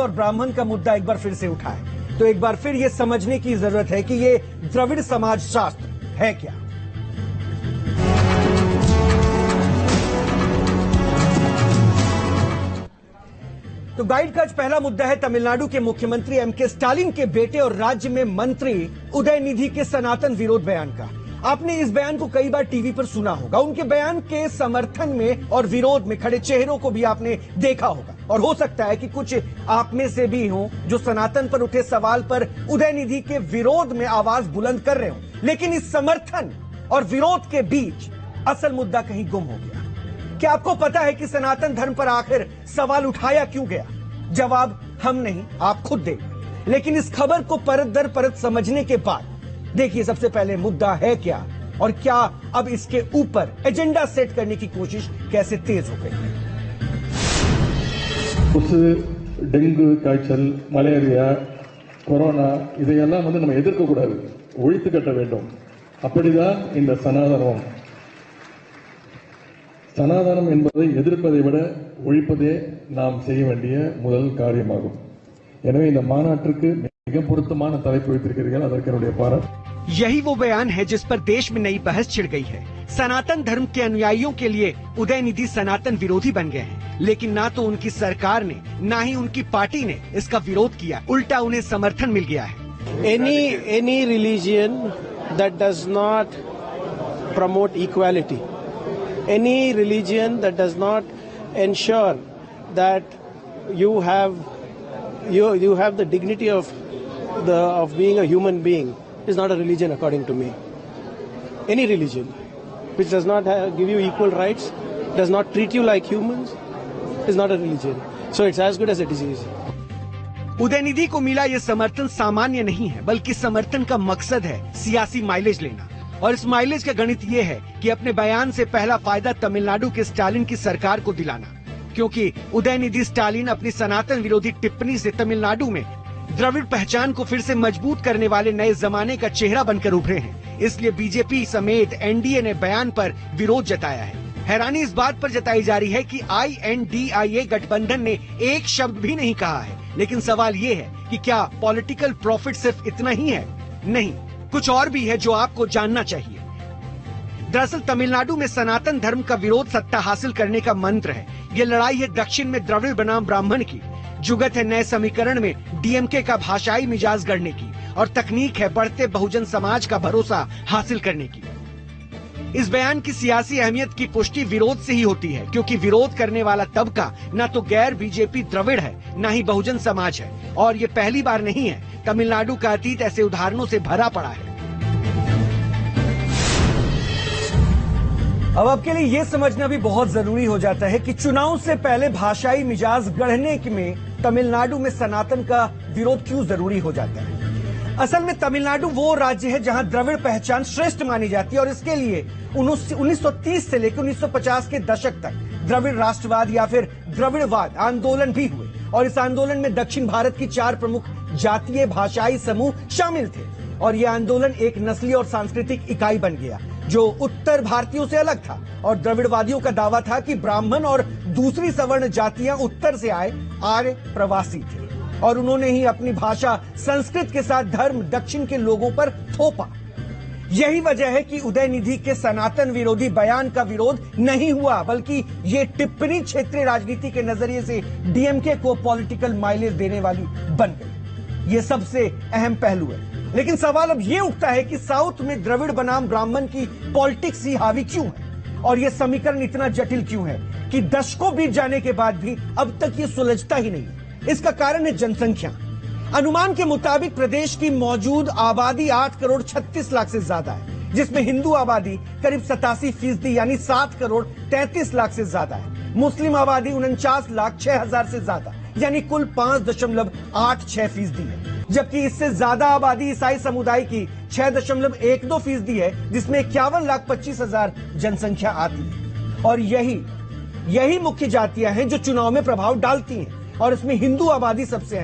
और ब्राह्मण का मुद्दा एक बार फिर से उठा है, तो एक बार फिर ये समझने की जरूरत है कि ये द्रविड़ समाज शास्त्र है क्या। तो गाइड का आज पहला मुद्दा है तमिलनाडु के मुख्यमंत्री एमके स्टालिन के बेटे और राज्य में मंत्री उदयनिधि के सनातन विरोध बयान का। आपने इस बयान को कई बार टीवी पर सुना होगा। उनके बयान के समर्थन में और विरोध में खड़े चेहरों को भी आपने देखा होगा, और हो सकता है कि कुछ आप में से भी हों जो सनातन पर उठे सवाल पर उदयनिधि के विरोध में आवाज बुलंद कर रहे हों। लेकिन इस समर्थन और विरोध के बीच असल मुद्दा कहीं गुम हो गया। क्या आपको पता है कि सनातन धर्म पर आखिर सवाल उठाया क्यों गया? जवाब हम नहीं, आप खुद दें। लेकिन इस खबर को परत दर परत समझने के बाद देखिए सबसे पहले मुद्दा है क्या, और क्या अब इसके ऊपर एजेंडा सेट करने की कोशिश कैसे तेज हो गई है। டெங்கு காய்ச்சல், மலேரியா, கொரோனா இதையெல்லாம் நம்ம எதிர்க்க கூடாது, ஒழித்து கட்ட வேண்டும். அப்படிதான் இந்த சனாதனம் என்பதை எதிர்ப்பதை விட ஒழிப்பதே நாம் செய்ய வேண்டிய முதல் காரியமாகும். எனவே இந்த மாநாட்டிற்கு மிக பொருத்தமான தலைப்பு வைத்திருக்கிறீர்கள், அதற்கு என்னுடைய பாராட்டு. यही वो बयान है जिस पर देश में नई बहस छिड़ गई है। सनातन धर्म के अनुयायियों के लिए उदयनिधि सनातन विरोधी बन गए हैं, लेकिन ना तो उनकी सरकार ने ना ही उनकी पार्टी ने इसका विरोध किया, उल्टा उन्हें समर्थन मिल गया है। Any religion that does not promote equality, any religion that does not ensure that you have the dignity of being a human being is not a religion according to me. Any religion which does not give you equal rights, does not treat you like humans, is not a religion. So it's as good as a disease. Udhayanidhi को मिला ये समर्थन सामान्य नहीं है, बल्कि समर्थन का मकसद है सियासी माइलेज लेना। और इस माइलेज का गणित ये है कि अपने बयान से पहला फायदा तमिलनाडु के स्टालिन की सरकार को दिलाना, क्योंकि उदयनिधि स्टालिन अपनी सनातन विरोधी टिप्पणी से तमिलनाडु में द्रविड़ पहचान को फिर से मजबूत करने वाले नए जमाने का चेहरा बनकर उभरे हैं। इसलिए बीजेपी समेत एनडीए ने बयान पर विरोध जताया है। हैरानी इस बात पर जताई जा रही है कि INDIA गठबंधन ने एक शब्द भी नहीं कहा है। लेकिन सवाल ये है कि क्या पॉलिटिकल प्रॉफिट सिर्फ इतना ही है? नहीं, कुछ और भी है जो आपको जानना चाहिए। दरअसल तमिलनाडु में सनातन धर्म का विरोध सत्ता हासिल करने का मंत्र है। ये लड़ाई है दक्षिण में द्रविड़ बनाम ब्राह्मण की, जुगत है नए समीकरण में DMK का भाषाई मिजाज गढ़ने की, और तकनीक है बढ़ते बहुजन समाज का भरोसा हासिल करने की। इस बयान की सियासी अहमियत की पुष्टि विरोध से ही होती है, क्योंकि विरोध करने वाला तबका न तो गैर बीजेपी द्रविड़ है, न ही बहुजन समाज है। और ये पहली बार नहीं है, तमिलनाडु का अतीत ऐसे उदाहरणों से भरा पड़ा है। अब आपके लिए ये समझना भी बहुत जरूरी हो जाता है कि चुनाव से पहले भाषाई मिजाज गढ़ने में तमिलनाडु में सनातन का विरोध क्यों जरूरी हो जाता है। असल में तमिलनाडु वो राज्य है जहां द्रविड़ पहचान श्रेष्ठ मानी जाती है, और इसके लिए 1930 से लेकर 1950 के दशक तक द्रविड़ राष्ट्रवाद या फिर द्रविड़वाद आंदोलन भी हुए। और इस आंदोलन में दक्षिण भारत की 4 प्रमुख जातीय भाषाई समूह शामिल थे, और यह आंदोलन एक नस्लीय और सांस्कृतिक इकाई बन गया जो उत्तर भारतीयों से अलग था। और द्रविड़वादियों का दावा था कि ब्राह्मण और दूसरी सवर्ण जातियां उत्तर से आए आर्य प्रवासी थे, और उन्होंने ही अपनी भाषा संस्कृत के साथ धर्म दक्षिण के लोगों पर थोपा। यही वजह है कि उदयनिधि के सनातन विरोधी बयान का विरोध नहीं हुआ, बल्कि ये टिप्पणी क्षेत्रीय राजनीति के नजरिए से DMK को पॉलिटिकल माइलेज देने वाली बन गई। ये सबसे अहम पहलू है। लेकिन सवाल अब ये उठता है कि साउथ में द्रविड़ बनाम ब्राह्मण की पॉलिटिक्स ही हावी क्यों है, और ये समीकरण इतना जटिल क्यों है कि दशकों बीत जाने के बाद भी अब तक ये सुलझता ही नहीं। इसका कारण है जनसंख्या। अनुमान के मुताबिक प्रदेश की मौजूद आबादी 8 करोड़ 36 लाख से ज्यादा है, जिसमें हिंदू आबादी करीब 87% यानी 7 करोड़ 33 लाख से ज्यादा है। मुस्लिम आबादी 49 लाख 6 हजार से ज्यादा यानी कुल 5.86% है, जबकि इससे ज्यादा आबादी ईसाई समुदाय की 6.12% है, जिसमें 51 लाख 25 हजार जनसंख्या आती है। और यही मुख्य जातियां हैं जो चुनाव में प्रभाव डालती हैं, और इसमें हिंदू आबादी सबसे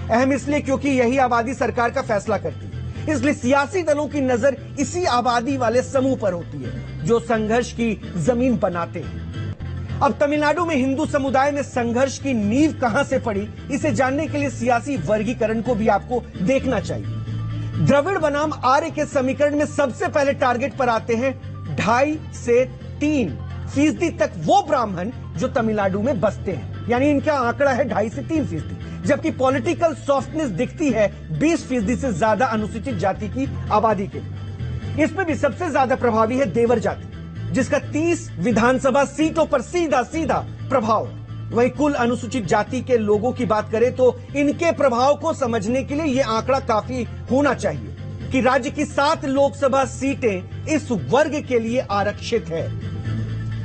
अहम इसलिए क्योंकि यही आबादी सरकार का फैसला करती है। इसलिए सियासी दलों की नजर इसी आबादी वाले समूह पर होती है जो संघर्ष की जमीन बनाते हैं। अब तमिलनाडु में हिंदू समुदाय में संघर्ष की नींव कहां से पड़ी, इसे जानने के लिए सियासी वर्गीकरण को भी आपको देखना चाहिए। द्रविड़ बनाम आर्य के समीकरण में सबसे पहले टारगेट पर आते हैं 2.5 से 3% तक वो ब्राह्मण जो तमिलनाडु में बसते हैं, यानी इनका आंकड़ा है 2.5 से 3%, जबकि पॉलिटिकल सॉफ्टनेस दिखती है 20% से ज्यादा अनुसूचित जाति की आबादी के। इसमें भी सबसे ज्यादा प्रभावी है देवर जाति, जिसका 30 विधानसभा सीटों पर सीधा सीधा प्रभाव। वहीं कुल अनुसूचित जाति के लोगों की बात करें तो इनके प्रभाव को समझने के लिए यह आंकड़ा काफी होना चाहिए कि राज्य की 7 लोकसभा सीटें इस वर्ग के लिए आरक्षित है।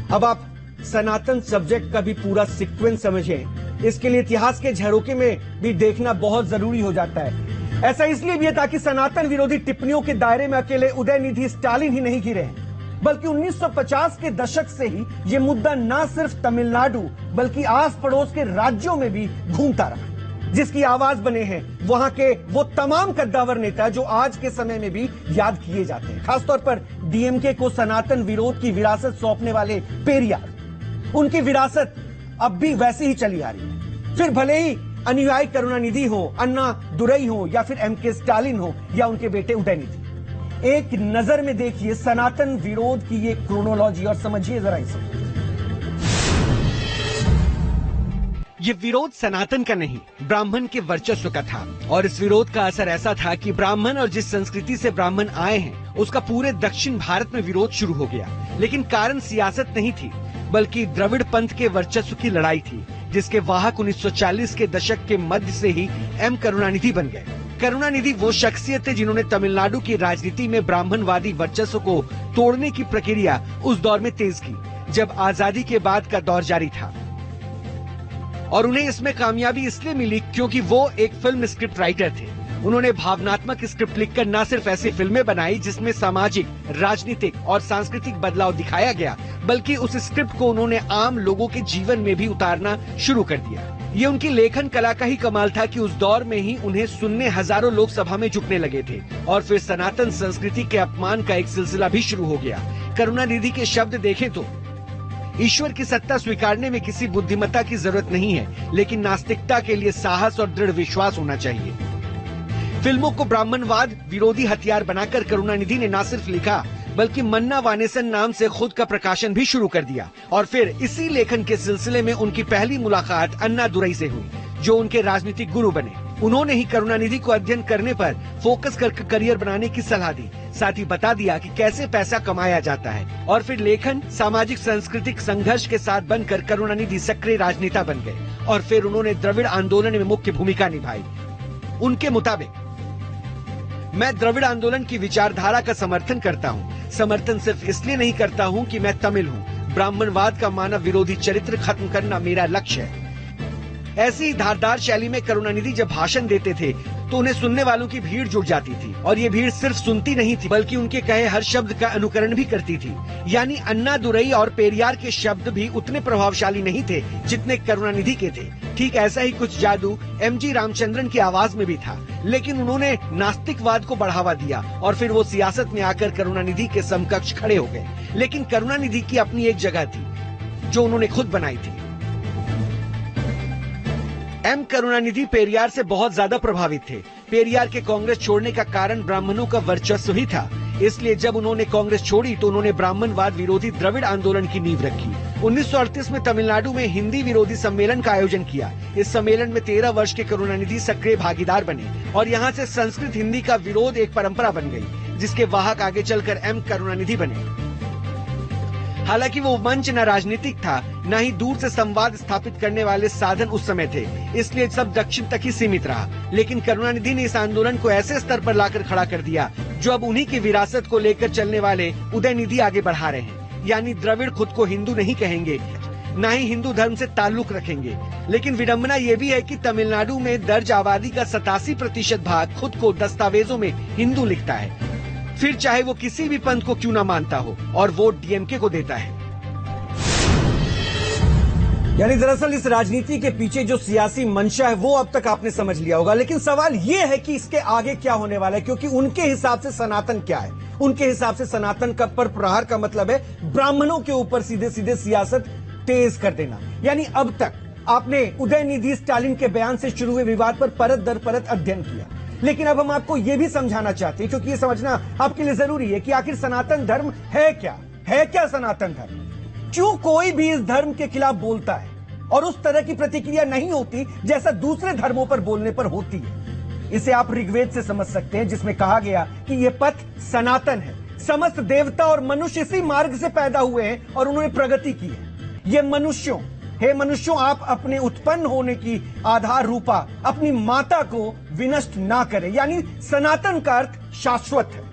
अब आप सनातन सब्जेक्ट का भी पूरा सीक्वेंस समझें, इसके लिए इतिहास के झरोके में भी देखना बहुत जरूरी हो जाता है। ऐसा इसलिए भी है ताकि सनातन विरोधी टिप्पणियों के दायरे में अकेले उदयनिधि स्टालिन ही नहीं घिरे हैं, बल्कि 1950 के दशक से ही यह मुद्दा न सिर्फ तमिलनाडु बल्कि आस पड़ोस के राज्यों में भी घूमता रहा। जिसकी आवाज बने हैं वहां के वो तमाम कद्दावर नेता जो आज के समय में भी याद किए जाते हैं, खासतौर पर डीएमके को सनातन विरोध की विरासत सौंपने वाले पेरियार। उनकी विरासत अब भी वैसी ही चली आ रही है। फिर भले ही अनुयायी करुणानिधि हो, अन्ना दुरई हो या फिर एमके स्टालिन हो या उनके बेटे उदयनिधि। एक नजर में देखिए सनातन विरोध की ये क्रोनोलॉजी और समझिए जरा इसे। ये विरोध सनातन का नहीं, ब्राह्मण के वर्चस्व का था। और इस विरोध का असर ऐसा था कि ब्राह्मण और जिस संस्कृति से ब्राह्मण आए हैं उसका पूरे दक्षिण भारत में विरोध शुरू हो गया। लेकिन कारण सियासत नहीं थी, बल्कि द्रविड़ पंथ के वर्चस्व की लड़ाई थी, जिसके वाहक 1940 के दशक के मध्य से ही एम करुणानिधि बन गए। करुणानिधि वो शख्सियत थे जिन्होंने तमिलनाडु की राजनीति में ब्राह्मणवादी वर्चस्व को तोड़ने की प्रक्रिया उस दौर में तेज की, जब आजादी के बाद का दौर जारी था। और उन्हें इसमें कामयाबी इसलिए मिली क्योंकि वो एक फिल्म स्क्रिप्ट राइटर थे। उन्होंने भावनात्मक स्क्रिप्ट लिखकर न सिर्फ ऐसी फिल्में बनाई जिसमें सामाजिक, राजनीतिक और सांस्कृतिक बदलाव दिखाया गया, बल्कि उस स्क्रिप्ट को उन्होंने आम लोगों के जीवन में भी उतारना शुरू कर दिया। ये उनकी लेखन कला का ही कमाल था कि उस दौर में ही उन्हें सुनने हजारों लोग सभा में झुकने लगे थे। और फिर सनातन संस्कृति के अपमान का एक सिलसिला भी शुरू हो गया। करुणानिधि के शब्द देखें तो ईश्वर की सत्ता स्वीकारने में किसी बुद्धिमत्ता की जरूरत नहीं है, लेकिन नास्तिकता के लिए साहस और दृढ़ विश्वास होना चाहिए। फिल्मों को ब्राह्मणवाद विरोधी हथियार बनाकर करुणानिधि ने न सिर्फ लिखा बल्कि मन्ना वानेसन नाम से खुद का प्रकाशन भी शुरू कर दिया। और फिर इसी लेखन के सिलसिले में उनकी पहली मुलाकात अन्ना दुरई से हुई, जो उनके राजनीतिक गुरु बने। उन्होंने ही करुणानिधि को अध्ययन करने पर फोकस कर करियर बनाने की सलाह दी, साथ ही बता दिया कि कैसे पैसा कमाया जाता है। और फिर लेखन, सामाजिक सांस्कृतिक संघर्ष के साथ बनकर करुणानिधि सक्रिय राजनेता बन गए। और फिर उन्होंने द्रविड़ आंदोलन में मुख्य भूमिका निभाई। उनके मुताबिक, मैं द्रविड़ आंदोलन की विचारधारा का समर्थन करता हूँ। समर्थन सिर्फ इसलिए नहीं करता हूँ कि मैं तमिल हूँ। ब्राह्मणवाद का मानव विरोधी चरित्र खत्म करना मेरा लक्ष्य है। ऐसी ही धारदार शैली में करुणानिधि जब भाषण देते थे तो उन्हें सुनने वालों की भीड़ जुट जाती थी। और ये भीड़ सिर्फ सुनती नहीं थी, बल्कि उनके कहे हर शब्द का अनुकरण भी करती थी। यानी अन्ना दुरई और पेरियार के शब्द भी उतने प्रभावशाली नहीं थे जितने करुणानिधि के थे। ठीक ऐसा ही कुछ जादू एमजी रामचंद्रन की आवाज में भी था, लेकिन उन्होंने नास्तिकवाद को बढ़ावा दिया और फिर वो सियासत में आकर करुणानिधि के समकक्ष खड़े हो गए। लेकिन करुणानिधि की अपनी एक जगह थी जो उन्होंने खुद बनाई थी। एम करुणानिधि पेरियार से बहुत ज्यादा प्रभावित थे। पेरियार के कांग्रेस छोड़ने का कारण ब्राह्मणों का वर्चस्व ही था। इसलिए जब उन्होंने कांग्रेस छोड़ी तो उन्होंने ब्राह्मणवाद विरोधी द्रविड़ आंदोलन की नींव रखी। 1938 में तमिलनाडु में हिंदी विरोधी सम्मेलन का आयोजन किया। इस सम्मेलन में 13 वर्ष के करुणानिधि सक्रिय भागीदार बने और यहाँ से संस्कृत हिंदी का विरोध एक परंपरा बन गई, जिसके वाहक आगे चलकर एम करुणानिधि बने। हालांकि वो मंच न राजनीतिक था, न ही दूर से संवाद स्थापित करने वाले साधन उस समय थे, इसलिए सब दक्षिण तक ही सीमित रहा। लेकिन करुणानिधि ने इस आंदोलन को ऐसे स्तर पर लाकर खड़ा कर दिया जो अब उन्हीं की विरासत को लेकर चलने वाले उदयनिधि आगे बढ़ा रहे हैं। यानी द्रविड़ खुद को हिंदू नहीं कहेंगे, न ही हिंदू धर्म से ताल्लुक रखेंगे। लेकिन विडम्बना ये भी है कि तमिलनाडु में दर्ज आबादी का 87% भाग खुद को दस्तावेजों में हिंदू लिखता है, फिर चाहे वो किसी भी पंथ को क्यों ना मानता हो, और वोट डीएमके को देता है। यानी दरअसल इस राजनीति के पीछे जो सियासी मंशा है वो अब तक आपने समझ लिया होगा, लेकिन सवाल ये है कि इसके आगे क्या होने वाला है, क्योंकि उनके हिसाब से सनातन क्या है। उनके हिसाब से सनातन का पर प्रहार का मतलब है ब्राह्मणों के ऊपर सीधे सीधे सियासत तेज कर देना। यानी अब तक आपने उदयनिधि स्टालिन के बयान से शुरू हुए विवाद पर परत दर परत अध्ययन किया, लेकिन अब हम आपको यह भी समझाना चाहते हैं, क्योंकि यह समझना आपके लिए जरूरी है कि आखिर सनातन धर्म है क्या सनातन धर्म? क्यों कोई भी इस धर्म के खिलाफ बोलता है और उस तरह की प्रतिक्रिया नहीं होती जैसा दूसरे धर्मों पर बोलने पर होती है? इसे आप ऋग्वेद से समझ सकते हैं, जिसमें कहा गया कि यह पथ सनातन है। समस्त देवता और मनुष्य इसी मार्ग से पैदा हुए हैं और उन्होंने प्रगति की है। ये मनुष्यों, आप अपने उत्पन्न होने की आधार रूपा अपनी माता को विनष्ट ना करें। यानी सनातन का अर्थ शाश्वत है,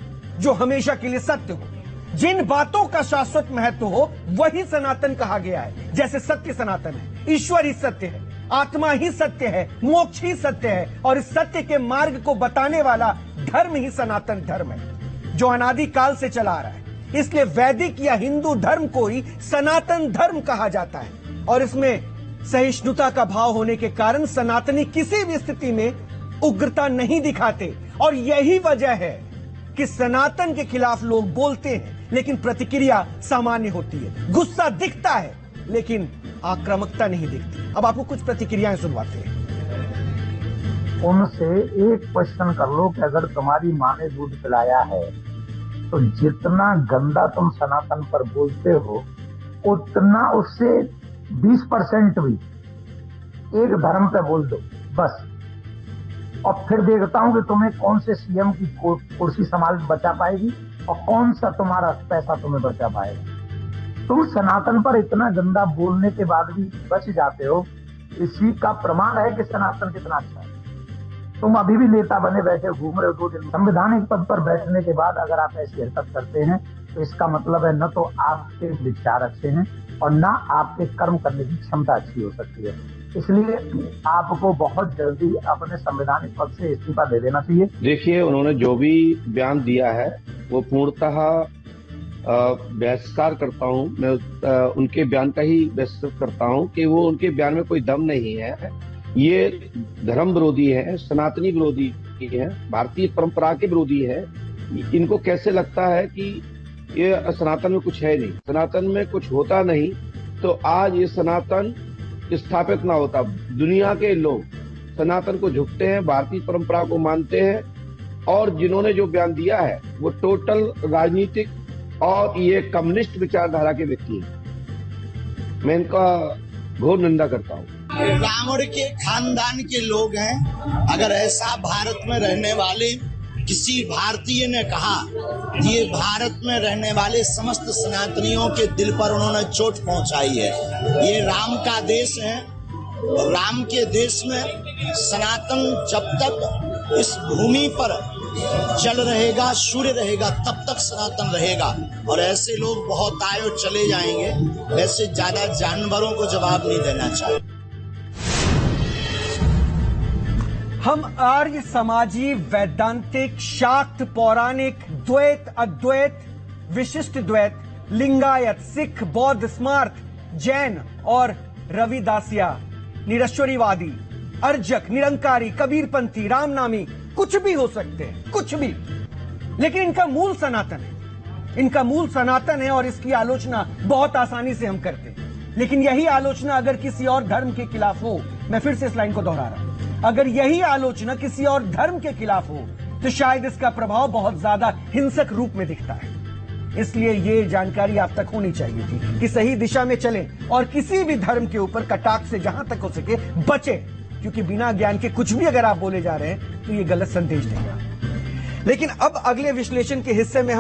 जो हमेशा के लिए सत्य हो। जिन बातों का शाश्वत महत्व हो वही सनातन कहा गया है। जैसे सत्य सनातन है, ईश्वर ही सत्य है, आत्मा ही सत्य है, मोक्ष ही सत्य है, और इस सत्य के मार्ग को बताने वाला धर्म ही सनातन धर्म है, जो अनादि काल से चला आ रहा है। इसलिए वैदिक या हिंदू धर्म को ही सनातन धर्म कहा जाता है, और इसमें सहिष्णुता का भाव होने के कारण सनातनी किसी भी स्थिति में उग्रता नहीं दिखाते। और यही वजह है कि सनातन के खिलाफ लोग बोलते हैं लेकिन प्रतिक्रिया सामान्य होती है, गुस्सा दिखता है लेकिन आक्रामकता नहीं दिखती। अब आपको कुछ प्रतिक्रियाएं सुनवाते हैं। उनसे एक क्वेश्चन कर लो कि अगर तुम्हारी माँ ने दूध पिलाया है तो जितना गंदा तुम सनातन पर बोलते हो उतना उससे 20% भी एक धर्म पे बोल दो बस, और फिर देखता हूं कि तुम्हें कौन से सीएम की कुर्सी संभाल बचा पाएगी और कौन सा तुम्हारा पैसा तुम्हें बचा पाएगा। तुम सनातन पर इतना गंदा बोलने के बाद भी बच जाते हो, इसी का प्रमाण है कि सनातन कितना अच्छा है। तुम अभी भी नेता बने बैठे घूम रहे हो 2 दिन, संवैधानिक पद पर बैठने के बाद अगर आप ऐसी हरकत करते हैं तो इसका मतलब है न तो आपके विचार अच्छे हैं और न आपके कर्म करने की क्षमता अच्छी हो सकती है। इसलिए आपको बहुत जल्दी अपने संवैधानिक पद से इस्तीफा दे देना चाहिए। देखिए, उन्होंने जो भी बयान दिया है वो पूर्णतः बहिष्कार करता हूं मैं, उनके बयान का ही बहिष्कार करता हूं कि वो उनके बयान में कोई दम नहीं है। ये धर्म विरोधी है, सनातनी विरोधी है, भारतीय परंपरा के विरोधी है। इनको कैसे लगता है कि ये सनातन में कुछ है नहीं, सनातन में कुछ होता नहीं तो आज ये सनातन स्थापित ना होता। दुनिया के लोग सनातन को झुकते हैं, भारतीय परंपरा को मानते हैं, और जिन्होंने जो बयान दिया है वो टोटल राजनीतिक और ये कम्युनिस्ट विचारधारा के व्यक्ति हैं। मैं इनका घोर निंदा करता हूँ। रावण के खानदान के लोग हैं। अगर ऐसा भारत में रहने वाले किसी भारतीय ने कहा, ये भारत में रहने वाले समस्त सनातनियों के दिल पर उन्होंने चोट पहुंचाई है। ये राम का देश है, और राम के देश में सनातन जब तक इस भूमि पर चल रहेगा, सूर्य रहेगा, तब तक सनातन रहेगा। और ऐसे लोग बहुत आए और चले जाएंगे, ऐसे ज्यादा जानवरों को जवाब नहीं देना चाहिए। हम आर्य समाजी वैदांतिक शाक्त पौराणिक द्वैत अद्वैत विशिष्ट द्वैत लिंगायत सिख बौद्ध स्मार्त जैन और रविदासिया निरश्वरीवादी अर्जक निरंकारी कबीरपंथी रामनामी कुछ भी हो सकते हैं, कुछ भी, लेकिन इनका मूल सनातन है। इनका मूल सनातन है और इसकी आलोचना बहुत आसानी से हम करते हैं। लेकिन यही आलोचना अगर किसी और धर्म के खिलाफ हो, मैं फिर से इस लाइन को दोहरा रहा हूं, अगर यही आलोचना किसी और धर्म के खिलाफ हो तो शायद इसका प्रभाव बहुत ज्यादा हिंसक रूप में दिखता है। इसलिए ये जानकारी आप तक होनी चाहिए थी कि सही दिशा में चलें और किसी भी धर्म के ऊपर कटाक्ष से जहां तक हो सके बचें, क्योंकि बिना ज्ञान के कुछ भी अगर आप बोले जा रहे हैं तो ये गलत संदेश देगा। लेकिन अब अगले विश्लेषण के हिस्से में हम